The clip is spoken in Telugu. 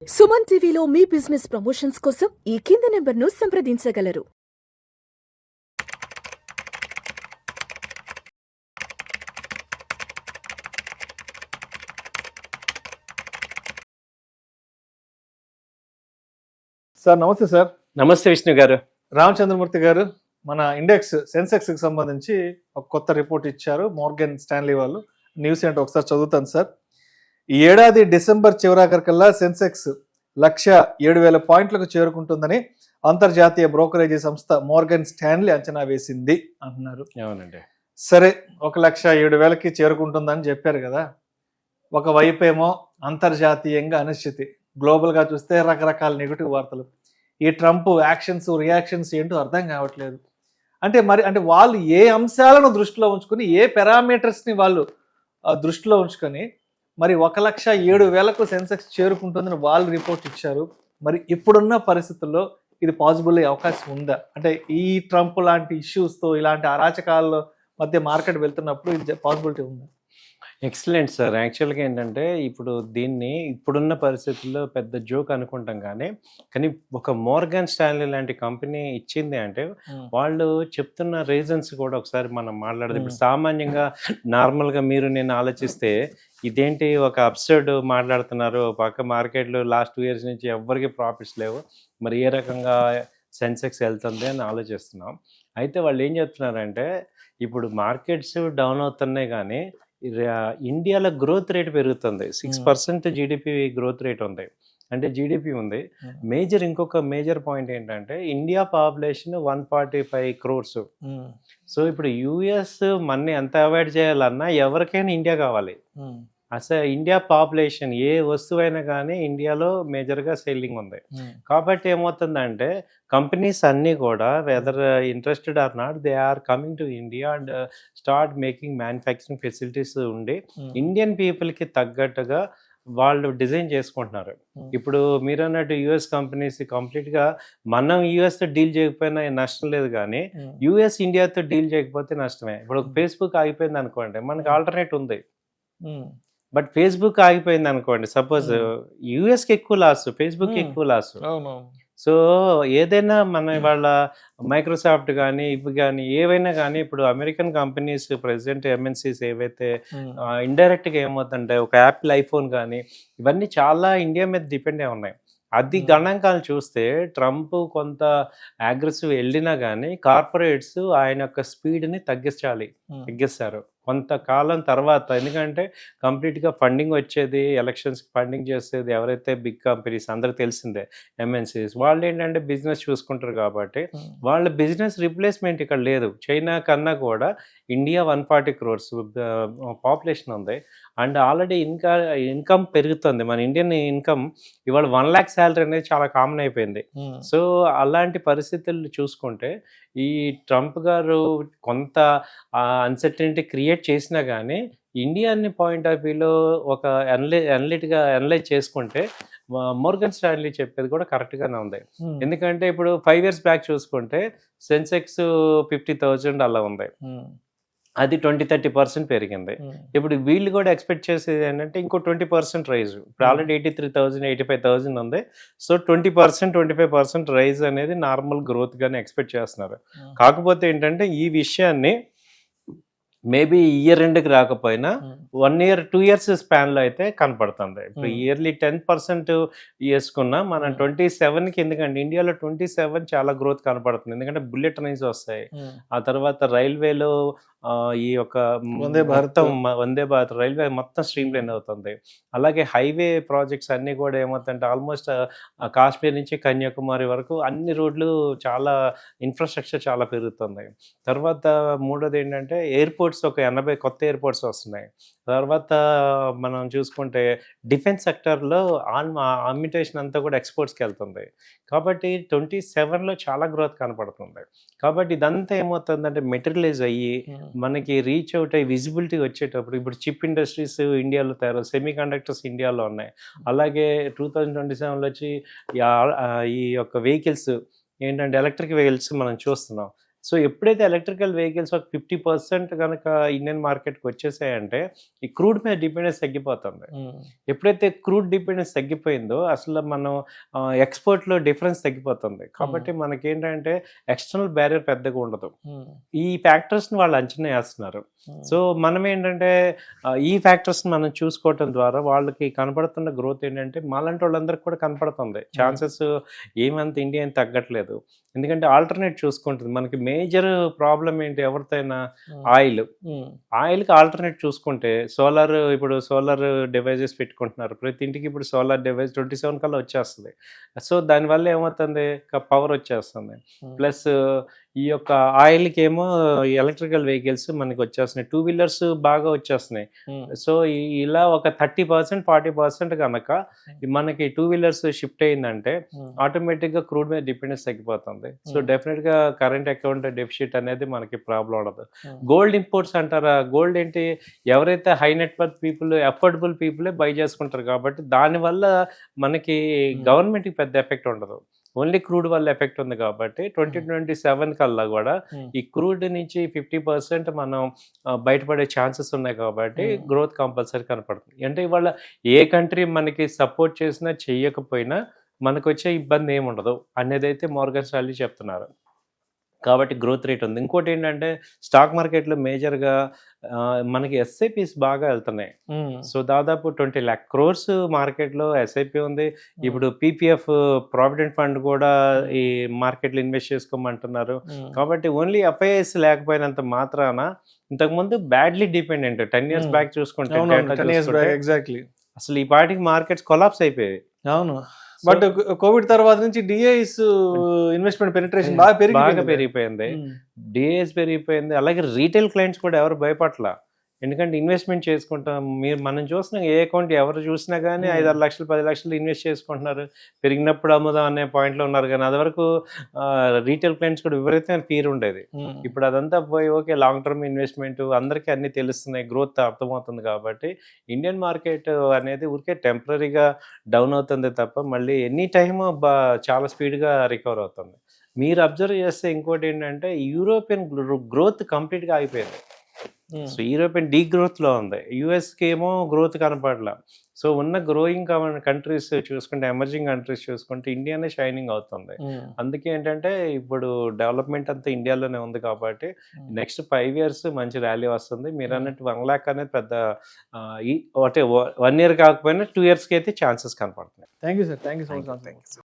సుమన్ టీవీలో మీ బిజినెస్ ప్రమోషన్స్ కోసం ఈ కింది నెంబర్ను సంప్రదించగలరు. సార్ నమస్తే సార్. నమస్తే విష్ణు గారు. రామచంద్రమూర్తి గారు, మన ఇండెక్స్ సెన్సెక్స్ కి సంబంధించి ఒక కొత్త రిపోర్ట్ ఇచ్చారు మోర్గన్ స్టాన్లీ వాళ్ళు. న్యూస్ ఏంటో ఒకసారి చదువుతాను సార్. ఈ ఏడాది డిసెంబర్ చివరాఖరికల్లా సెన్సెక్స్ 1,07,000 పాయింట్లకు చేరుకుంటుందని అంతర్జాతీయ బ్రోకరేజీ సంస్థ మోర్గన్ స్టాన్లీ అంచనా వేసింది అంటున్నారు. అవునండి. సరే, 1,07,000కి చేరుకుంటుందని చెప్పారు కదా. ఒకవైపు ఏమో అంతర్జాతీయంగా అనిశ్చితి, గ్లోబల్ గా చూస్తే రకరకాల నెగిటివ్ వార్తలు, ఈ ట్రంప్ యాక్షన్స్ రియాక్షన్స్ ఏంటో అర్థం కావట్లేదు. అంటే వాళ్ళు ఏ అంశాలను దృష్టిలో ఉంచుకొని, ఏ పారామీటర్స్ ని వాళ్ళు దృష్టిలో ఉంచుకొని మరి 1,07,000కు సెన్సెక్స్ చేరుకుంటుందని వాళ్ళు రిపోర్ట్ ఇచ్చారు. మరి ఇప్పుడున్న పరిస్థితుల్లో ఇది పాసిబుల్ అయ్యే అవకాశం ఉందా? అంటే ఈ ట్రంప్ లాంటి ఇష్యూస్తో, ఇలాంటి అరాచకాల మధ్య మార్కెట్ వెళ్తున్నప్పుడు ఇది పాసిబిలిటీ ఉందా? Excellent sir. యాక్చువల్గా ఏంటంటే ఇప్పుడు దీన్ని ఇప్పుడున్న పరిస్థితుల్లో పెద్ద జోక్ అనుకుంటాం, కానీ ఒక మోర్గన్ స్టాన్లీ లాంటి కంపెనీ ఇచ్చింది అంటే వాళ్ళు చెప్తున్న రీజన్స్ కూడా ఒకసారి మనం మాట్లాడదు. ఇప్పుడు సామాన్యంగా నార్మల్గా మీరు నేను ఆలోచిస్తే ఇదేంటి ఒక అబ్సర్డ్ మాట్లాడుతున్నారు, పక్క మార్కెట్లో లాస్ట్ 2 years నుంచి ఎవరికి ప్రాఫిట్స్ లేవు, మరి ఏ రకంగా సెన్సెక్స్ వెళ్తుంది అని ఆలోచిస్తున్నాం. అయితే వాళ్ళు ఏం చెప్తున్నారంటే ఇప్పుడు మార్కెట్స్ డౌన్ అవుతున్నాయి కానీ ఇండియాలో గ్రోత్ రేట్ పెరుగుతుంది. 6% జీడిపి గ్రోత్ రేట్ ఉంది, అంటే జీడిపి ఉంది. ఇంకొక మేజర్ పాయింట్ ఏంటంటే ఇండియా పాపులేషన్ 145 crores. సో ఇప్పుడు యుఎస్ మన్ని ఎంత అవాయిడ్ చేయాలన్నా ఎవరికైనా ఇండియా కావాలి. అసలు ఇండియా పాపులేషన్ ఏ వస్తువైనా కానీ ఇండియాలో మేజర్గా సెల్లింగ్ ఉంది. కాబట్టి ఏమవుతుందంటే కంపెనీస్ అన్నీ కూడా whether interested or not, they are coming to India and start making manufacturing facilities ఉండి ఇండియన్ పీపుల్కి తగ్గట్టుగా వాళ్ళు డిజైన్ చేసుకుంటున్నారు. ఇప్పుడు మీరు అన్నట్టు యుఎస్ కంపెనీస్ కంప్లీట్గా మనం యుఎస్తో డీల్ చేయకపోయినా నష్టం లేదు, కానీ యుఎస్ ఇండియాతో డీల్ చేయకపోతే నష్టమే. ఇప్పుడు ఫేస్బుక్ ఆగిపోయింది అనుకోండి, మనకి ఆల్టర్నేట్ ఉంది. బట్ ఫేస్బుక్ ఆగిపోయింది అనుకోండి, సపోజ్ యుఎస్కి ఎక్కువ లాస్, ఫేస్బుక్ ఎక్కువ లాస్. సో ఏదైనా మన వాళ్ళ మైక్రోసాఫ్ట్ కానీ ఇవి కానీ ఏవైనా కానీ ఇప్పుడు అమెరికన్ కంపెనీస్ ప్రెసిడెంట్ ఎంఎన్సీస్ ఏవైతే ఇండైరెక్ట్గా ఏమవుతుంటే ఒక యాపిల్, ఐఫోన్ కానీ ఇవన్నీ చాలా ఇండియా మీద డిపెండ్ అయి ఉన్నాయి. అది గణాంకాలు చూస్తే ట్రంప్ కొంత అగ్రెసివ్ వెళ్ళినా కానీ కార్పొరేట్స్ ఆయన యొక్క స్పీడ్ని తగ్గిస్తారు కొంతకాలం తర్వాత. ఎందుకంటే కంప్లీట్గా ఫండింగ్ వచ్చేది, ఎలక్షన్స్కి ఫండింగ్ చేసేది ఎవరైతే బిగ్ కంపెనీస్ అందరికి తెలిసిందే ఎంఎన్సీస్, వాళ్ళు ఏంటంటే బిజినెస్ చూసుకుంటారు. కాబట్టి వాళ్ళ బిజినెస్ రిప్లేస్మెంట్ ఇక్కడ లేదు. చైనా కన్నా కూడా ఇండియా 140 crores పాపులేషన్ ఉంది, అండ్ ఆల్రెడీ ఇన్కమ్ పెరుగుతుంది. మన ఇండియన్ ఇన్కమ్ ఇవాళ 1 lakh శాలరీ అనేది చాలా కామన్ అయిపోయింది. సో అలాంటి పరిస్థితులు చూసుకుంటే ఈ ట్రంప్ గారు కొంత అన్సర్టనిటీ క్రియేట్ చేసినా కానీ ఇండియాని పాయింట్ ఆఫ్ వ్యూలో ఒక అనలైజ్ చేసుకుంటే మోర్గన్ స్టాన్లీ చెప్పేది కూడా కరెక్ట్గానే ఉంది. ఎందుకంటే ఇప్పుడు 5 years బ్యాక్ చూసుకుంటే సెన్సెక్స్ 50,000 అలా ఉంది, అది 20-30% పెరిగింది. ఇప్పుడు వీళ్ళు కూడా ఎక్స్పెక్ట్ చేసేది ఏంటంటే ఇంకో 20% రైజ్. ఇప్పుడు ఆల్రెడీ 83,000 85,000 ఉంది. సో 20%-25% రైజ్ అనేది నార్మల్ గ్రోత్ గానే ఎక్స్పెక్ట్ చేస్తున్నారు. కాకపోతే ఏంటంటే ఈ విషయాన్ని మేబీ ఇయర్ ఎండ్కి రాకపోయినా 1 year 2 years స్పాన్లో అయితే కనపడుతుంది. ఇప్పుడు ఇయర్లీ 10% వేసుకున్నా మనం 27కి, ఎందుకంటే ఇండియాలో 27 చాలా గ్రోత్ కనపడుతుంది. ఎందుకంటే బుల్లెట్ ట్రైన్స్ వస్తాయి, ఆ తర్వాత రైల్వేలో ఈ యొక్క వందే భారత్ రైల్వే మొత్తం స్ట్రీమ్ లైన్ అవుతుంది. అలాగే హైవే ప్రాజెక్ట్స్ అన్నీ కూడా ఏమవుతుందంటే ఆల్మోస్ట్ కాశ్మీర్ నుంచి కన్యాకుమారి వరకు అన్ని రోడ్లు చాలా ఇన్ఫ్రాస్ట్రక్చర్ చాలా పెరుగుతుంది. తర్వాత మూడోది ఏంటంటే ఎయిర్పోర్ట్స్, ఒక 80 కొత్త ఎయిర్పోర్ట్స్ వస్తున్నాయి. తర్వాత మనం చూసుకుంటే డిఫెన్స్ సెక్టర్లో అమ్యుటేషన్ అంతా కూడా ఎక్స్పోర్ట్స్కి వెళ్తుంది. కాబట్టి 27లో చాలా గ్రోత్ కనపడుతుంది. కాబట్టి ఇదంతా ఏమవుతుందంటే మెటీరియలైజ్ అయ్యి మనకి రీచ్ అవుట్ అయ్యి విజిబిలిటీ వచ్చేటప్పుడు ఇప్పుడు చిప్ ఇండస్ట్రీస్ ఇండియాలో తయారు, సెమీ కండక్టర్స్ ఇండియాలో ఉన్నాయి. అలాగే 2027లో వచ్చి ఈ యొక్క వెహికల్స్ ఏంటంటే ఎలక్ట్రిక్ వెహికల్స్ మనం చూస్తున్నాం. సో ఎప్పుడైతే ఎలక్ట్రికల్ వెహికల్స్ ఒక 50% కనుక ఇండియన్ మార్కెట్కి వచ్చేసాయంటే ఈ క్రూడ్ మీద డిపెండెన్స్ తగ్గిపోతుంది. ఎప్పుడైతే క్రూడ్ డిపెండెన్స్ తగ్గిపోయిందో అసలు మనం ఎక్స్పోర్ట్లో డిఫరెన్స్ తగ్గిపోతుంది. కాబట్టి మనకేంటంటే ఎక్స్టర్నల్ బ్యారియర్ పెద్దగా ఉండదు. ఈ ఫ్యాక్టర్స్ని వాళ్ళు అంచనా వేస్తున్నారు. సో మనం ఏంటంటే ఈ ఫ్యాక్టర్స్ని మనం చూసుకోవటం ద్వారా వాళ్ళకి కనపడుతున్న గ్రోత్ ఏంటంటే మాలాంటి వాళ్ళందరికీ కూడా కనపడుతుంది. ఛాన్సెస్ ఏమంత ఇండియా ఏం తగ్గట్లేదు. ఎందుకంటే ఆల్టర్నేట్ చూసుకుంటుంది. మనకి మేజర్ ప్రాబ్లం ఏంటి ఎవరితోనైనా ఆయిల్కి ఆల్టర్నేట్ చూసుకుంటే ఇప్పుడు సోలార్ డివైజెస్ పెట్టుకుంటున్నారు. ప్రతి ఇంటికి ఇప్పుడు సోలార్ డివైస్ 27 కల్లా వచ్చేస్తుంది. సో దానివల్ల ఏమవుతుంది, పవర్ వచ్చేస్తుంది. ప్లస్ ఈ యొక్క ఆయిల్కి ఏమో ఎలక్ట్రికల్ వెహికల్స్ మనకి వచ్చేస్తున్నాయి, 2 వీలర్స్ బాగా వచ్చేస్తున్నాయి. సో ఇలా ఒక 30% 40% కనుక మనకి 2 వీలర్స్ షిఫ్ట్ అయిందంటే ఆటోమేటిక్గా క్రూడ్ మీద డిపెండెన్స్ తగ్గిపోతుంది. సో డెఫినెట్గా కరెంట్ అకౌంట్ డెఫిసిట్ అనేది మనకి ప్రాబ్లం ఉండదు. గోల్డ్ ఇంపోర్ట్స్ అంటారా, గోల్డ్ ఏంటి, ఎవరైతే హై నెట్వర్క్ పీపుల్ అఫోర్డబుల్ పీపులే బై చేసుకుంటారు. కాబట్టి దానివల్ల మనకి గవర్నమెంట్కి పెద్ద ఎఫెక్ట్ ఉండదు. ఓన్లీ క్రూడ్ వల్ల ఎఫెక్ట్ ఉంది. కాబట్టి 2027 కల్లా కూడా ఈ క్రూడ్ నుంచి 50% మనం బయటపడే ఛాన్సెస్ ఉన్నాయి. కాబట్టి గ్రోత్ కంపల్సరీ కనపడుతుంది. అంటే ఇవాళ ఏ కంట్రీ మనకి సపోర్ట్ చేసినా చెయ్యకపోయినా మనకు వచ్చే ఇబ్బంది ఏముండదు అనేది అయితే మోర్గన్ స్టాన్లీ చెప్తున్నారు. కాబట్టి గ్రోత్ రేట్ ఉంది. ఇంకోటి ఏంటంటే స్టాక్ మార్కెట్లో మేజర్గా మనకి ఎస్ఐపిస్ బాగా వెళ్తున్నాయి. సో దాదాపు 20 lakh crores మార్కెట్లో ఎస్ఐపి ఉంది. ఇప్పుడు పీపీఎఫ్ ప్రావిడెంట్ ఫండ్ కూడా ఈ మార్కెట్లో ఇన్వెస్ట్ చేసుకోమంటున్నారు. కాబట్టి ఓన్లీ ఎఫ్ఐఎస్ లేకపోయినంత మాత్రాన ఇంతకుముందు బ్యాడ్లీ డిపెండెంట్ 10 years బ్యాక్ చూసుకుంటే ఎగ్జాక్ట్లీ అసలు ఈ పార్టీకి మార్కెట్స్ కొలాప్స్ అయిపోయాయి. అవును. బట్ కోవిడ్ తర్వాత నుంచి డిఐస్ ఇన్వెస్ట్మెంట్ పెనిట్రేషన్ బాగా పెరిగిపోయింది. డిఐస్ పెరిగిపోయింది. అలాగే రీటైల్ క్లయింట్స్ కూడా ఎవరు భయపడలా. ఎందుకంటే ఇన్వెస్ట్మెంట్ చేసుకుంటాం. మనం చూసిన ఏ అకౌంట్ ఎవరు చూసినా కానీ 5-6 లక్షలు 10 లక్షలు ఇన్వెస్ట్ చేసుకుంటున్నారు. పెరిగినప్పుడు అమ్ముదాం అనే పాయింట్లో ఉన్నారు. కానీ అది వరకు రీటైల్ క్లయింట్స్ కూడా విపరీతమైన ఫీర్ ఉండేది. ఇప్పుడు అదంతా పోయి ఓకే లాంగ్ టర్మ్ ఇన్వెస్ట్మెంట్ అందరికీ అన్నీ తెలుస్తున్నాయి, గ్రోత్ అర్థమవుతుంది. కాబట్టి ఇండియన్ మార్కెట్ అనేది ఊరికే టెంపరీగా డౌన్ అవుతుంది తప్ప మళ్ళీ ఎనీ టైమ్ చాలా స్పీడ్గా రికవర్ అవుతుంది. మీరు అబ్జర్వ్ చేస్తే ఇంకోటి ఏంటంటే యూరోపియన్ గ్రోత్ కంప్లీట్గా ఆగిపోయింది. సో యూరోపియన్ డీ గ్రోత్లో ఉంది. యుఎస్కి ఏమో గ్రోత్ కనపడలా. సో ఉన్న గ్రోయింగ్ కంట్రీస్ చూసుకుంటే, ఎమర్జింగ్ కంట్రీస్ చూసుకుంటే ఇండియానే షైనింగ్ అవుతుంది. అందుకే ఏంటంటే ఇప్పుడు డెవలప్మెంట్ అంతా ఇండియాలోనే ఉంది. కాబట్టి నెక్స్ట్ 5 years మంచి ర్యాలీ వస్తుంది. మీరు అన్నట్టు 1 lakh అనేది పెద్ద అంటే 1 year కాకపోయినా 2 yearsకి అయితే ఛాన్సెస్ కనపడుతున్నాయి. Thank you sir. Thank you so much.